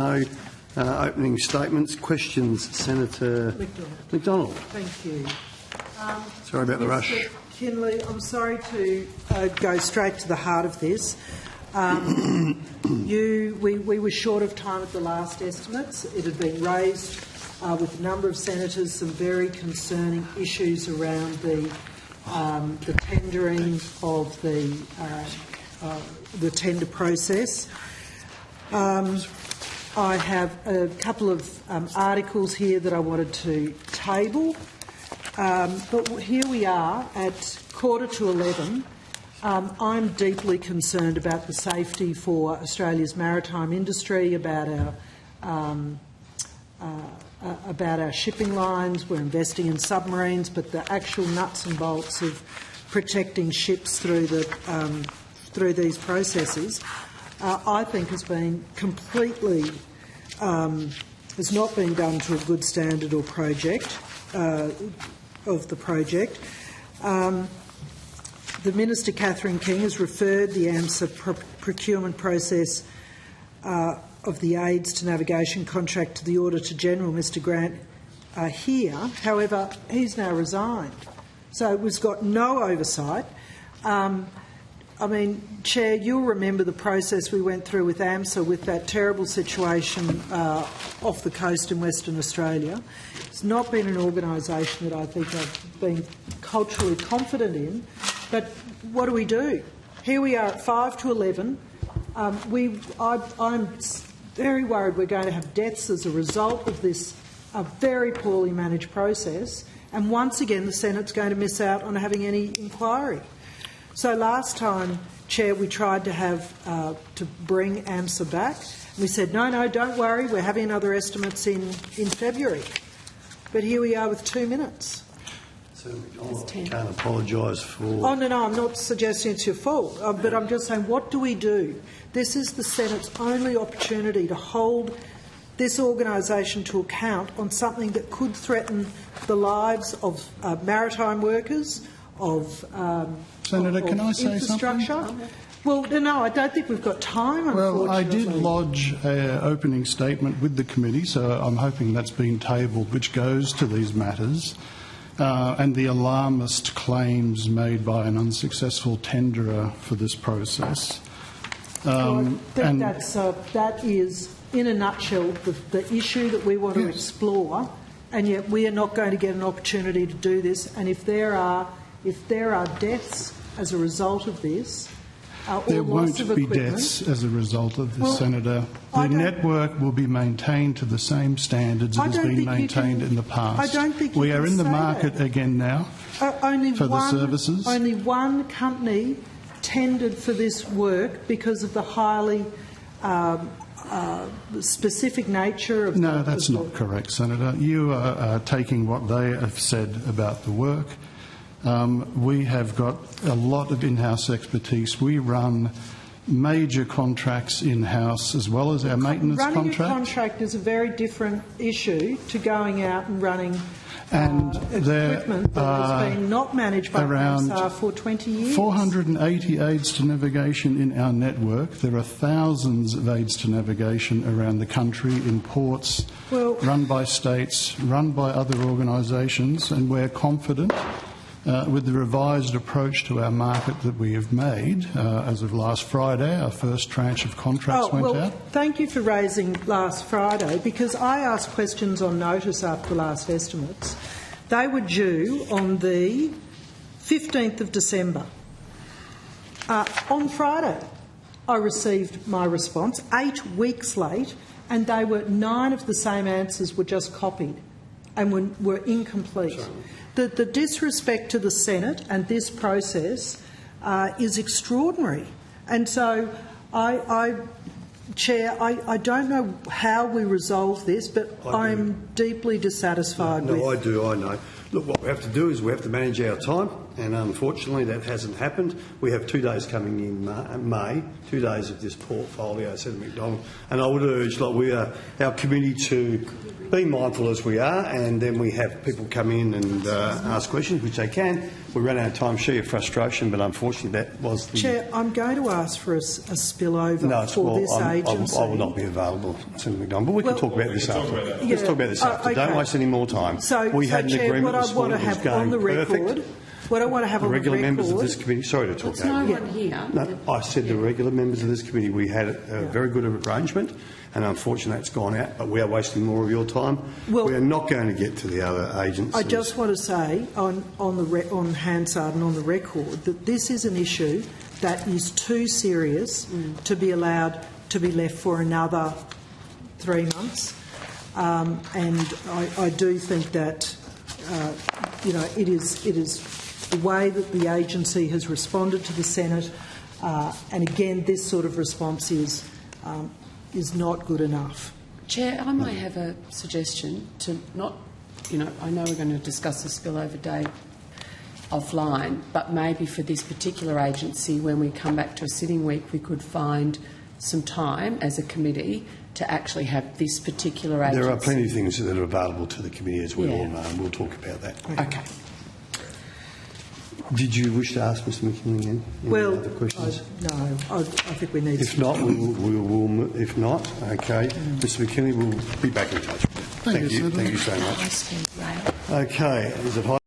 No opening statements. Questions, Senator McDonald. Thank you. Sorry about the rush. Mr. Kinley, I'm sorry to go straight to the heart of this. We were short of time at the last estimates. It had been raised with a number of senators some very concerning issues around the tendering of the tender process. I have a couple of articles here that I wanted to table, but here we are at 11:15. I'm deeply concerned about the safety for Australia's maritime industry, about our shipping lines. We're investing in submarines, but the actual nuts and bolts of protecting ships through these processes, I think has been completely has not been done to a good standard or project of the project. The Minister, Catherine King, has referred the AMSA procurement process of the aids to navigation contract to the Auditor-General, Mr Grant, here. However, he's now resigned. So it was got no oversight. I mean, Chair, you'll remember the process we went through with AMSA with that terrible situation off the coast in Western Australia. It's not been an organisation that I think I've been culturally confident in. But what do? Here we are at 11:05. I'm very worried we're going to have deaths as a result of this very poorly managed process. And once again, the Senate's going to miss out on having any inquiry. So last time, Chair, we tried to to bring AMSA back. We said, no, don't worry, we're having another estimates in February. But here we are with 2 minutes. I can't apologise for... Oh, no, I'm not suggesting it's your fault, but I'm just saying, what do? This is the Senate's only opportunity to hold this organisation to account on something that could threaten the lives of maritime workers, of Senator, can I say infrastructure. Something? Well, no, I don't think we've got time, unfortunately. Well, I did lodge an opening statement with the committee, so I'm hoping that's been tabled, which goes to these matters. And the alarmist claims made by an unsuccessful tenderer for this process. I think that is, in a nutshell, the issue that we want to explore, and yet we are not going to get an opportunity to do this. And if there are deaths as a result of this, there won't be deaths as a result of this, Senator. The network will be maintained to the same standards it has been maintained in the past. I don't think we are in the market again now for the services. Only one company tendered for this work because of the highly specific nature of... No, that's not correct, Senator. You are taking what they have said about the work. We have got a lot of in-house expertise. We run major contracts in-house as well as our maintenance contract. Running a contract is a very different issue to going out and running equipment that has been not managed by AMSA for 20 years. 480 aids to navigation in our network. There are thousands of aids to navigation around the country in ports, run by states, run by other organisations, and we're confident with the revised approach to our market that we have made, as of last Friday, our first tranche of contracts went out. Thank you for raising last Friday, because I asked questions on notice after the last estimates. They were due on the 15th of December. On Friday, I received my response, 8 weeks late, and 9 of the same answers were just copied and were incomplete. Sorry. The disrespect to the Senate and this process is extraordinary. And so, Chair, I don't know how we resolve this, but I'm deeply dissatisfied with... I do, I know. Look, what we have to do is we have to manage our time and unfortunately that hasn't happened. We have 2 days coming in May, 2 days of this portfolio, said McDonald, and I would urge, our committee to be mindful as we are, and then we have people come in and ask questions, which they can. We ran out of time, share your frustration, but unfortunately that was the... Chair, I'm going to ask for a spillover this agency. I will not be available, Senator McDonald, but we can talk about this after. Let's talk about this after. Okay. Don't waste any more time. We had an agreement this morning that was going perfect. What I want to have on the record... regular members of this committee... Sorry to talk over you. No one here. No, I said the regular members of this committee, we had a very good arrangement, and unfortunately it's gone out, but we are wasting more of your time. Well, we are not going to get to the other agencies. I just want to say on Hansard and on the record that this is an issue that is too serious to be allowed to be left for another 3 months. And I do think that, it is the way that the agency has responded to the Senate, and again, this sort of response is not good enough. Chair, I might have a suggestion to not, I know we're going to discuss the spillover day offline, but maybe for this particular agency, when we come back to a sitting week, we could find some time as a committee to actually have this particular agency. There are plenty of things that are available to the committee, as we all know, and we'll talk about that. Okay. Did you wish to ask Mr McKinley any other questions? No, I think we need... If not, if not, okay. Mr McKinley will be back in touch. Thank you. Thank you so much. Okay. Is it high